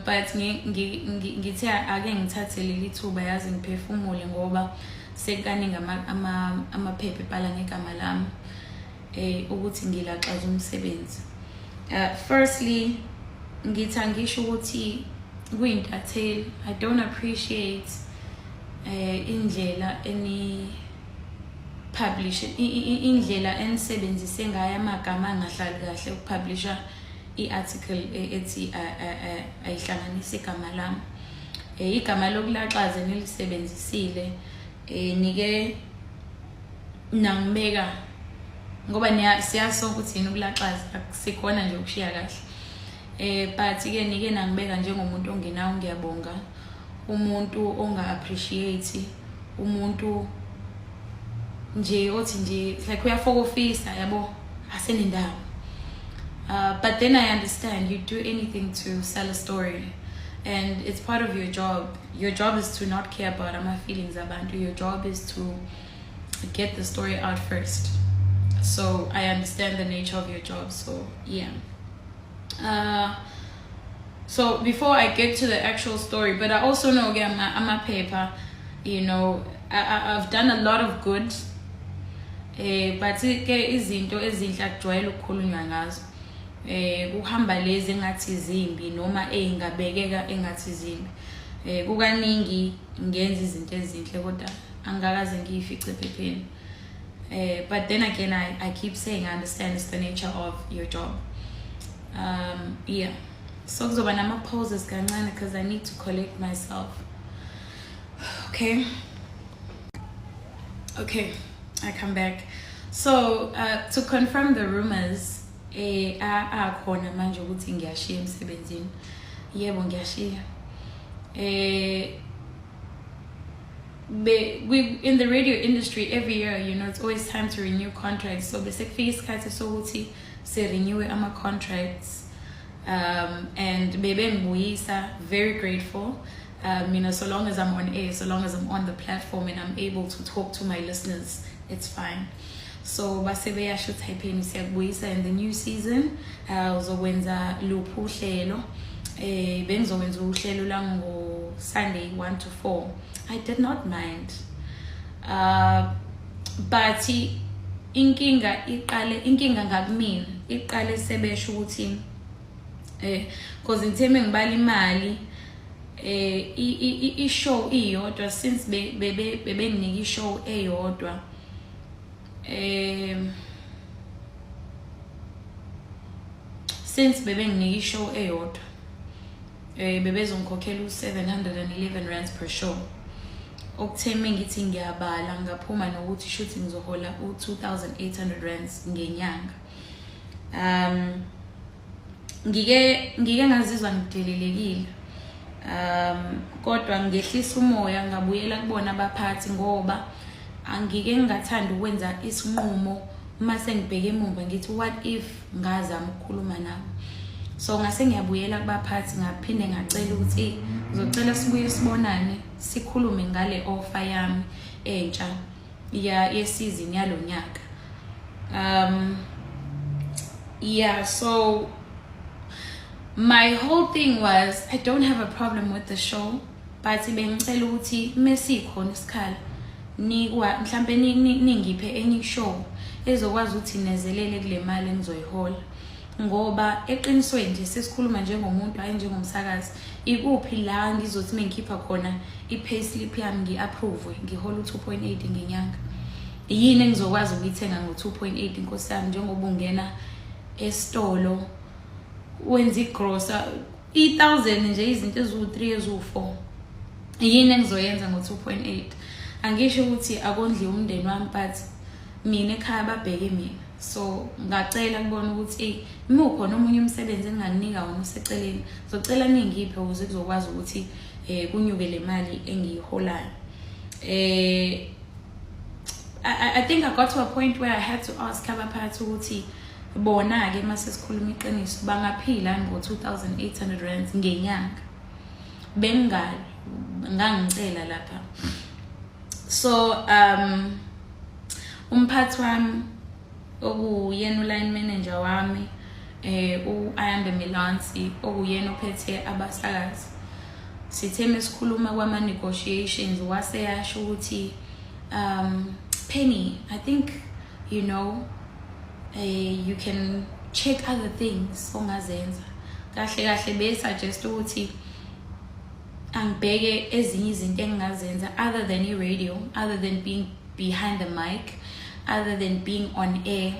But ngithe ake ngithathe leli thuba yazi ngiphefumule ngoba sekaningi amaphepha ebhala ngegama lami ukuthi ngilaxaza umsebenzi. Firstly, ngithi angisho ukuthi kuyintatheli. I don't appreciate indlela publish indlela enisebenzise ngayo amagama angahlali kahle ukupublisha i-article ethi ayihlanganise igama lami. Igama lokulaxaza nilisebenzisile nike nangibeka ngoba siyasonke ukuthi yini ukulaxaza akusikhona nje ukushiya kahle. But ke nike nangibeka njengomuntu ongenawo ngiyabonga, umuntu onga-appreciate, umuntu nje othi nje like uyafokofisa yabo asenendawo. But then I understand you do anything to sell a story and it's part of your job. Your job is to not care about my feelings abantu. Your job is to get the story out first. So I understand the nature of your job. So yeah. So before I get to the actual story, but I also know again I'm a paper, you know, I've done a lot of good. But ke izinto ezinhle akujwayele ukukhulunywa ngazo. Kuhamba lezi engathi izimbi noma engabekeka engathi izimbi. Kukaningi ngenza izinto ezinhle kodwa angakaze ngiyifice ephepheni. But then again I keep saying I understand it's the nature of your job. Yeah. So kuzoba nama pauses kancane because I need to collect myself. Okay, I come back. So to confirm the rumors, akhona manje ukuthi ngiyashiya emsebenzini. Yebo ngiyashiya. We in the radio industry every year, you know, it's always time to renew contracts. So bese kufika isikhathi sokuthi se renew ama contracts. And bebe ngibuyisa, very grateful. You know, so long as I'm on air, so long as I'm on the platform and I'm able to talk to my listeners, it's fine. So base beyasho typeni siyabuyisa in the new season. Uzokwenza luphu uhlelo. Bengizokwenza uhlelo la ngo Sunday 1 to 4. I did not mind. But inkinga ngakumina. Iqale sebesho ukuthi because ngitheme ngibala imali i-show iyodwa since bebenginika i-show eyodwa since bebenginika i-show eyodwa bebezongikhokhela u711 rands per show. Okutheme ngithi ngiyabala ngaphuma nokuthi shuthi ngizohola u2800 rands ngenyanga. Ngike ngazizwa ngidelelekile. Kodwa ngehlisa umoya ngabuyela kubona abaphathi ngoba angike ngingathanda ukwenza isinqumo uma sengibheke emuva ngithi what if ngazama ukukhuluma nabo. So ngase ngiyabuyela kubaphathi ngaphinde ngacela ukuthi ngizocela sibuye sibonane sikhulume ngale offer yami entsha yesizini yalonyaka. Yeah, so my whole thing was I don't have a problem with the show, but bengicela ukuthi mesikhona isikhala mhlambe ningiphe enye show ezokwazi ukuthi nezelele kule mali engizoyihola ngoba eqinisweni nje sesikhuluma njengomuntu hayi njengomsakazi. Ikuphi la ngizothi mengikhipha khona i-payslip yami ngi-approve ngihola u2.8 ngenyanga? Yini engizokwazi ukuyithenga ngo2.8 inkosi yami njengoba ungena esitolo wenza igrosa 1000 nje izinto ezu3 ezu4? Yini engizoyenza ngo2.8? Angisho ukuthi akondliwe umndeni wami but mina ekhaya babheke mina. So ngacela kubona ukuthi ukhona omunye umsebenzi enginganika wona useceleni ngizocela ningiphe ukuze kuzokwazi ukuthi kunyuke le mali engiyiholayo. I think I got to a point where I had to ask abaphathi ukuthi bona ke mase sikhuluma iqiniso bangaphila ngo2800 rands ngenyanga. Ngangicela lapha. So umphathi wami okuyena uline manager wami u-Ayanda Milansi okuyena ophethe abasakazi. Sithe mesikhuluma kwama-negotiations waseyasho ukuthi Penny, I think you know you can check other things ongazenza. Kahle kahle be-suggest ukuthi angibheke ezinye izinto engingazenza other than i-radio, other than being behind the mic, other than being on air.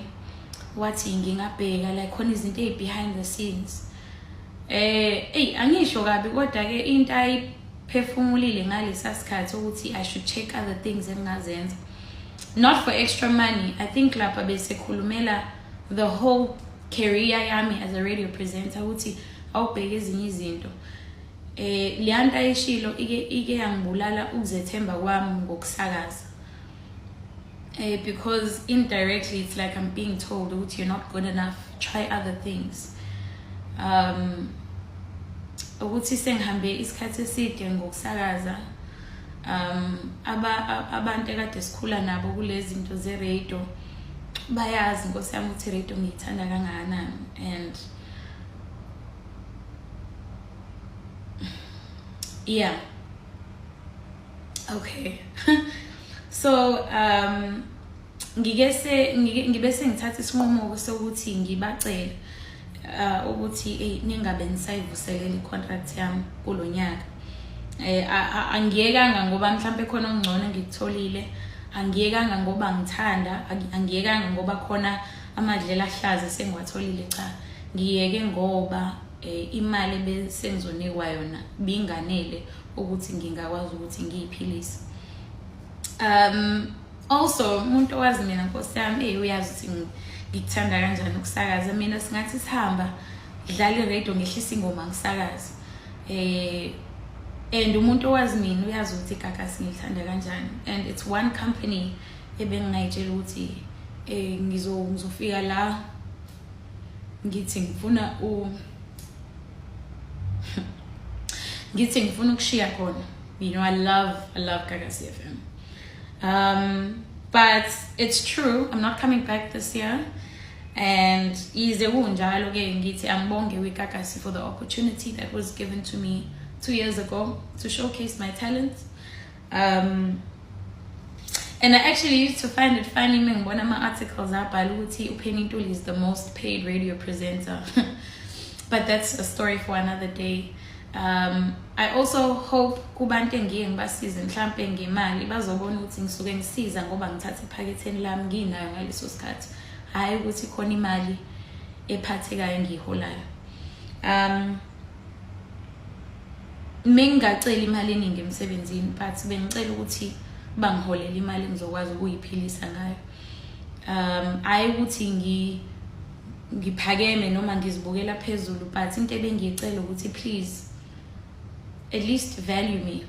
Wathi ngingabheka like khona izinto behind the scenes. Angisho kabi kodwa ke into ayiphefumulile ngalesa sikhathi ukuthi I should check other things engazenza. Not for extra money. I think lapha besekhulumela the whole career yami as a radio presenter ukuthi awubheke ezinye izinto. Leyanta ayishilo ike yangibulala ukuzethemba kwami ngokusakaza. Because indirectly it's like I'm being told that you're not good enough, try other things. Ukuthi sengihambe isikhathi eside ngokusakaza. Abantu ekade sikhula nabo kulezi zinto ze-radio bayazi Nkosi yami ukuthi radio ngiyithanda kangakanani, and yeah, okay. So ngibese ngithatha isinqumo sokuthi ngibacela ukuthi ningabe nisayivuselela i-contract yami kulonyaka. Angiyekanga ngoba mhlambe khona ongcono ngikutholile, angiyekanga ngoba ngithanda, angiyekanga ngoba khona amadlela ahlaza sengiwatholile, cha, ngiyeke ngoba imali besengizonikwa yona binganele ukuthi ngingakwazi ukuthi ngiyiphilise. Also umuntu owazi mina Nkosi yami uyazi ukuthi ngikuthanda kanjani ukusakaza. Mina singathi sihamba ngidlala i-radio ngehlisa ingoma ngisakaza. And umuntu owazi mina uyazi ukuthi Gagasi ngithanda kanjani, and it's one company ebengingayitshela ukuthi ngizofika la ngithi ngifuna ukushiya khona. You know, I love Gagasi FM. But it's true, I'm not coming back this year, and ize kunjalo ke ngithi angibonge weGagasi for the opportunity that was given to me 2 years ago to showcase my talent. And I actually used to find it funny when one of my articles abhala ukuthi Ntuli is the most paid radio presenter. But that's a story for another day. I also hope kubantu engiye ngibasize mhlambe ngemali bazobona ukuthi ngisuke ngisiza ngoba ngithatha iphaketheni lami nginayo ngaleso sikhathi, hayi ukuthi khona imali ephathekayo ngiholayo. Mengacela imali eningi emsebenzini, but bengicela ukuthi bangiholela imali ngizokwazi ukuyiphilisa ngayo. Hayi ukuthi ngiphakeme noma ngizibukela phezulu, but into ebengiyicela ukuthi please at least value me.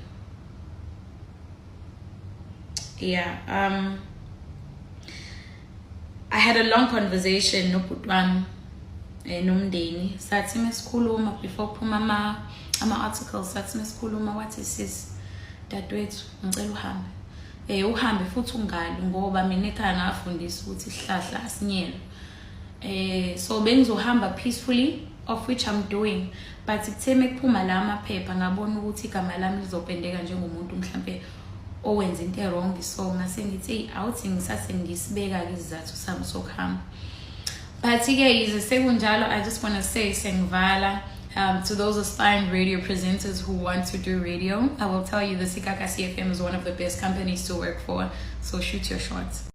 Yeah, I had a long conversation nobhuti wami nomndeni. Sathi mesikhuluma before kuphuma ama-articles, sathi mesikhuluma wathi sis dadewethu ngicela uhambe futhi ungali ngoba mina ekhaya ngafundisa ukuthi isihlahla asinyelwe. So bengizohamba peacefully, of which I'm doing, but kutheme kuphuma la amaphepha ngabona ukuthi igama lami lizopendeka njengomuntu mhlambe owenza into wrong, so ngase ngithi awuthi ngisase ngisibeka ke izathu sami sokuhamba. But ke ize sekunjalo, I just want to say sengivala to those aspiring radio presenters who want to do radio. I will tell you the Gagasi FM is one of the best companies to work for, so shoot your shots.